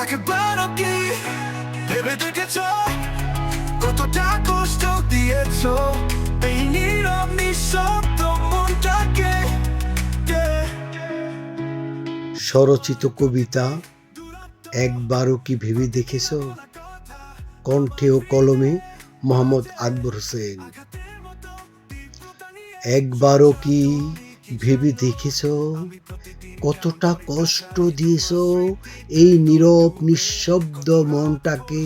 একবারও কি ভেবে দেখেছ কতটা কষ্ট দিয়েছ এই নীরব নিঃশব্দ মনটাকে? স্বরচিত কবিতা একবারও কি ভেবে দেখেছ? কণ্ঠে ও কলমে মোহাম্মদ আকবর হোসেন। একবারও কি ভেবে দেখেছ কতটা কষ্ট দিয়েছ এই নীরব নিঃশব্দ মনটাকে?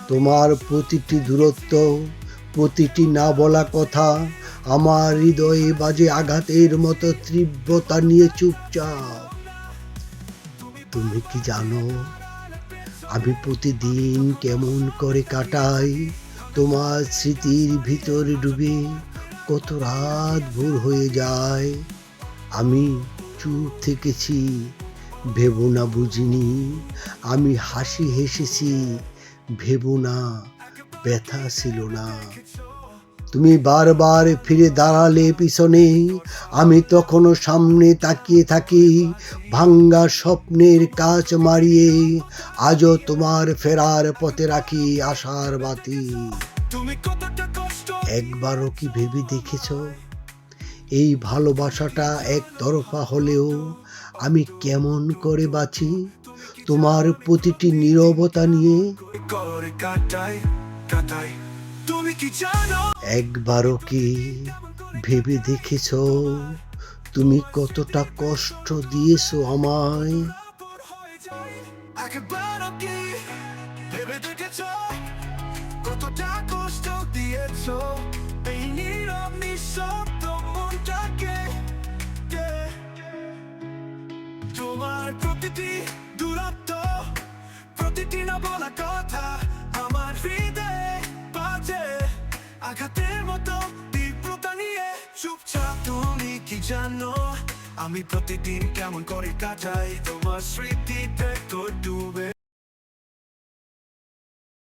তোমার প্রতিটি দূরত্ব, প্রতিটি না বলা কথা আমার হৃদয়ে বাজে আঘাতের মতো তীব্রতা নিয়ে চুপচাপ। তুমি কি জানো আমি প্রতিদিন কেমন করে কাটাই তোমার স্মৃতির ভিতরে ডুবে? কত রাত ভোর হয়ে যায়, আমি চুপ থেকেছি, ভেবো না বুঝিনি। আমি হাসি হেসেছি, ভেবো না ব্যথা ছিল না। তুমি বারবার ফিরে দাঁড়ালে পিছনে, আমি তখনও সামনে তাকিয়ে থাকি ভাঙ্গা স্বপ্নের কাঁচ মারিয়ে। আজও তোমার ফেরার পথে রাখি আশার বাতি। একবারও কি ভেবে দেখেছ এই ভালোবাসাটা একতরফা হলেও আমি কেমন করে বাঁচি তোমার প্রতিটি নীরবতা নিয়ে? একবারও কি ভেবে দেখেছ তুমি কতটা কষ্ট দিয়েছো আমায়? একবারও কি ভেবে দেখেছ কতটা কষ্ট দিয়েছ এই নীরব নিঃশব্দ মনটাকে? তোমার প্রতিটি দূরত্ব, প্রতিটি না বলা কথা আমার হৃদয়ে বাজে আঘাতের মতো তীব্রতা নিয়ে চুপচাপ। তুমি কি জানো আমি প্রতিদিন কেমন করে কাটাই তোমার স্মৃতিতে তো ডুবে?